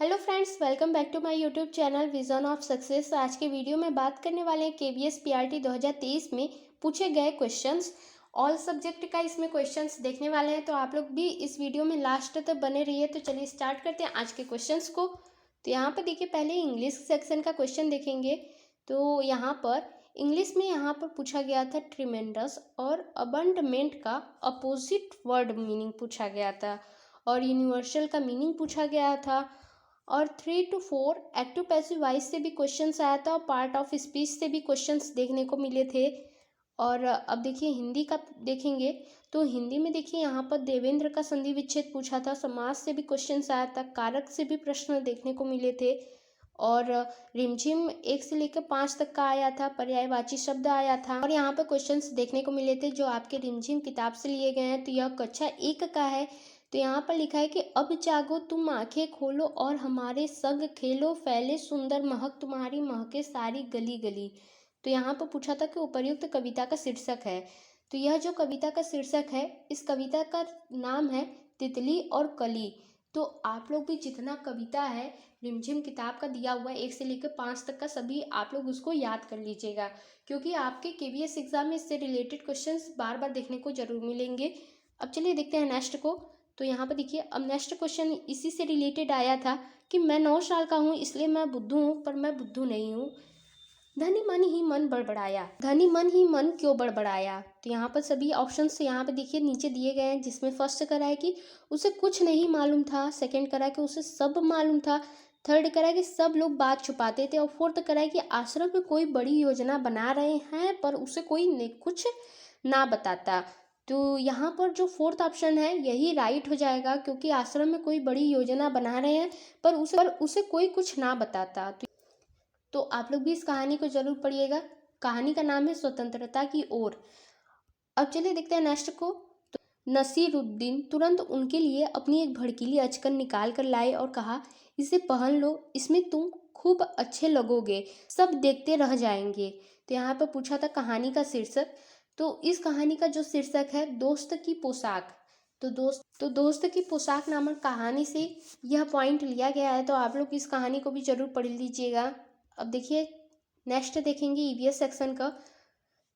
Hello friends, welcome back to my YouTube channel vision of success. आज के video में बात करने वाले हैं केवीएस पीआरटी 2023 में पूछे गए क्वेश्चंस। ऑल सब्जेक्ट का इसमें क्वेश्चंस देखने वाले हैं, तो आप लोग भी इस वीडियो में लास्ट तक बने रहिए। तो चलिए स्टार्ट करते हैं आज के क्वेश्चंस को। तो यहाँ पर देखिए, पहले इंग्लिश सेक्शन का क्वेश्चन देखेंगे। तो यहाँ पर इंग्लिश में यहाँ पर पूछा गया था ट्रिमेंडस और अबंडमेंट का अपोजिट वर्ड मीनिंग पूछा गया था, और यूनिवर्सल का मीनिंग पूछा गया था, और 3 to 4 एक्टिव पैसिव वॉइस से भी क्वेश्चंस आया था, और पार्ट ऑफ स्पीच से भी क्वेश्चंस देखने को मिले थे। और अब देखिए हिंदी का देखेंगे, तो हिंदी में देखिए यहाँ पर देवेंद्र का संधि विच्छेद पूछा था, समास से भी क्वेश्चंस आया था, कारक से भी प्रश्न देखने को मिले थे, और रिमझिम 1 से लेकर 5 तक का आया था, पर्यायवाची शब्द आया था। और यहाँ पर क्वेश्चंस देखने को मिले थे जो आपके रिमझिम किताब से लिए गए हैं। तो यह कक्षा 1 का है। तो यहाँ पर लिखा है कि अब जागो तुम आंखें खोलो और हमारे संग खेलो, फैले सुंदर महक तुम्हारी महके सारी गली गली। तो यहाँ पर पूछा था कि उपर्युक्त कविता का शीर्षक है। तो यह जो कविता का शीर्षक है, इस कविता का नाम है तितली और कली। तो आप लोग भी जितना कविता है रिमझिम किताब का दिया हुआ है 1 से लेकर 5 तक का, सभी आप लोग उसको याद कर लीजिएगा, क्योंकि आपके केवीएस एग्जाम में इससे रिलेटेड क्वेश्चंस बार बार देखने को जरूर मिलेंगे। अब चलिए देखते हैं नेक्स्ट को। तो यहाँ पर देखिए, अब नेक्स्ट क्वेश्चन इसी से रिलेटेड आया था कि मैं 9 साल का हूँ इसलिए मैं बुद्धू हूँ, पर मैं बुद्धू नहीं हूँ। धनी मन ही मन बड़बड़ाया, धनी मन ही मन क्यों बड़बड़ाया। तो यहाँ पर सभी ऑप्शंस यहाँ पे देखिए नीचे दिए गए हैं, जिसमें फर्स्ट करा है कि उसे कुछ नहीं मालूम था, सेकंड करा है कि उसे सब मालूम था, थर्ड करा है कि सब लोग बात छुपाते थे, और फोर्थ करा है कि आश्रम में कोई बड़ी योजना बना रहे हैं पर उसे कोई कुछ ना बताता। तो यहाँ पर जो फोर्थ ऑप्शन है यही राइट हो जाएगा, क्योंकि आश्रम में कोई बड़ी योजना बना रहे हैं पर उसे कोई कुछ ना बताता। तो आप लोग भी इस कहानी को जरूर पढ़िएगा। कहानी का नाम है स्वतंत्रता की ओर। अब चलिए देखते हैं नेक्स्ट को। तो नसीरुद्दीन तुरंत उनके लिए अपनी एक भड़कीली अचकन निकाल कर लाए और कहा, इसे पहन लो, इसमें तुम खूब अच्छे लगोगे, सब देखते रह जाएंगे। तो यहाँ पर पूछा था कहानी का शीर्षक। तो इस कहानी का जो शीर्षक है दोस्त की पोशाक। तो दोस्त की पोशाक नामक कहानी से यह पॉइंट लिया गया है। तो आप लोग इस कहानी को भी जरूर पढ़ लीजिएगा। अब देखिए नेक्स्ट देखेंगे ईवीएस सेक्शन का।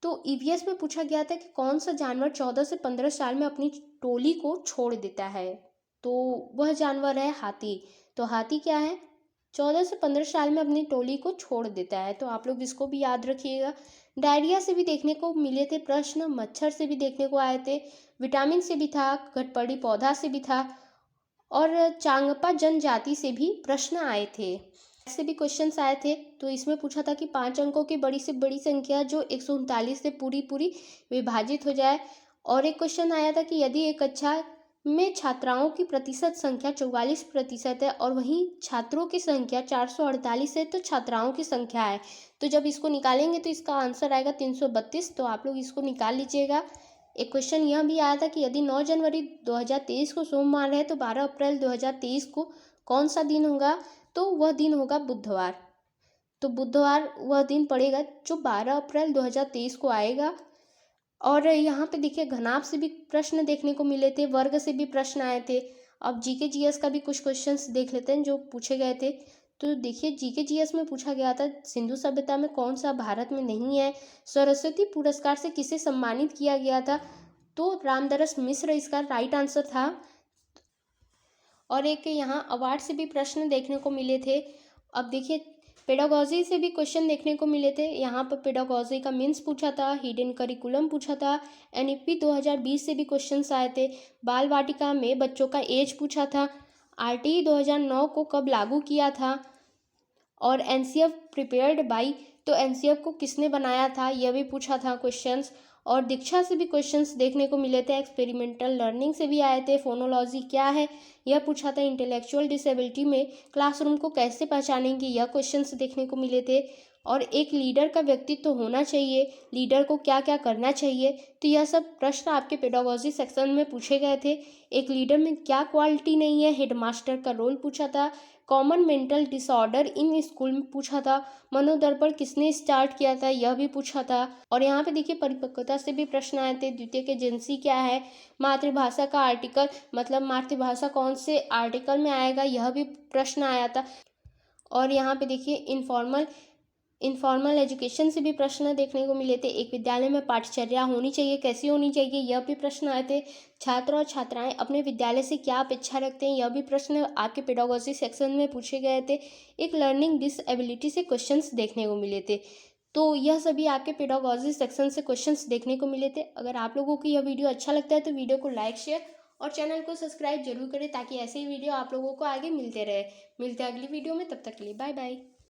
तो ईवीएस में पूछा गया था कि कौन सा जानवर 14 से 15 साल में अपनी टोली को छोड़ देता है। तो वह जानवर है हाथी। तो हाथी क्या है, 14 से 15 साल में अपनी टोली को छोड़ देता है। तो आप लोग इसको भी याद रखिएगा। डायरिया से भी देखने को मिले थे प्रश्न, मच्छर से भी देखने को आए थे, विटामिन से भी था, घटपड़ी पौधा से भी था, और चांगपा जनजाति से भी प्रश्न आए थे, ऐसे भी क्वेश्चंस आए थे। तो इसमें पूछा था कि 5 अंकों की बड़ी से बड़ी संख्या जो 139 से पूरी पूरी विभाजित हो जाए। और एक क्वेश्चन आया था कि यदि एक कक्षा में छात्राओं की प्रतिशत संख्या 44% है और वहीं छात्रों की संख्या 448 है, तो छात्राओं की संख्या है, तो जब इसको निकालेंगे तो इसका आंसर आएगा 332। तो आप लोग इसको निकाल लीजिएगा। एक क्वेश्चन यह भी आया था कि यदि 9 जनवरी 2023 को सोमवार है तो 12 अप्रैल 2023 को कौन सा दिन होगा। तो वह दिन होगा बुधवार। तो बुधवार वह दिन पड़ेगा जो 12 अप्रैल 2023 को आएगा। और यहाँ पे देखिए घनाभ से भी प्रश्न देखने को मिले थे, वर्ग से भी प्रश्न आए थे। अब जीके जीएस का भी कुछ क्वेश्चंस देख लेते हैं जो पूछे गए थे। तो देखिए जीके जीएस में पूछा गया था सिंधु सभ्यता में कौन सा भारत में नहीं है, सरस्वती पुरस्कार से किसे सम्मानित किया गया था। तो रामदरस मिश्र इसका राइट आंसर था। और एक यहाँ अवार्ड से भी प्रश्न देखने को मिले थे। अब देखिए पेडागॉजी से भी क्वेश्चन देखने को मिले थे। यहाँ पर पेडागॉजी का मीन्स पूछा था, हिडन करिकुलम पूछा था, एनईपी 2020 से भी क्वेश्चंस आए थे, बाल वाटिका में बच्चों का एज पूछा था, आरटीई 2009 को कब लागू किया था, और एनसीएफ प्रिपेयर्ड बाई, तो एनसीएफ को किसने बनाया था, यह भी पूछा था क्वेश्चंस। और दीक्षा से भी क्वेश्चंस देखने को मिले थे, एक्सपेरिमेंटल लर्निंग से भी आए थे, फोनोलॉजी क्या है यह पूछा था, इंटेलेक्चुअल डिसेबिलिटी में क्लासरूम को कैसे पहचानेंगे यह क्वेश्चंस देखने को मिले थे, और एक लीडर का व्यक्तित्व तो होना चाहिए, लीडर को क्या क्या करना चाहिए। तो यह सब प्रश्न आपके पेडागॉजी सेक्शन में पूछे गए थे। एक लीडर में क्या क्वालिटी नहीं है, हेडमास्टर का रोल पूछा था, common mental disorder in school में पूछा था। मनोदर्पण किसने स्टार्ट किया था, यह भी पूछा था। और यहाँ पे देखिए परिपक्वता से भी प्रश्न आए थे। द्वितीयक एजेंसी क्या है, मातृभाषा का आर्टिकल मतलब मातृभाषा कौन से आर्टिकल में आएगा, यह भी प्रश्न आया था। और यहाँ पे देखिए इनफॉर्मल एजुकेशन से भी प्रश्न देखने को मिले थे। एक विद्यालय में पाठचर्या होनी चाहिए, कैसी होनी चाहिए, यह भी प्रश्न आए थे। छात्र और छात्राएं अपने विद्यालय से क्या अपेक्षा रखते हैं, यह भी प्रश्न आपके पेडागोजी सेक्शन में पूछे गए थे। एक लर्निंग डिसएबिलिटी से क्वेश्चंस देखने को मिले थे। तो यह सभी आपके पेडागोजी सेक्शन से क्वेश्चंस देखने को मिले थे। अगर आप लोगों को यह वीडियो अच्छा लगता है तो वीडियो को लाइक, शेयर और चैनल को सब्सक्राइब जरूर करें, ताकि ऐसे ही वीडियो आप लोगों को आगे मिलते रहे। मिलते हैं अगली वीडियो में, तब तक के लिए बाय बाय।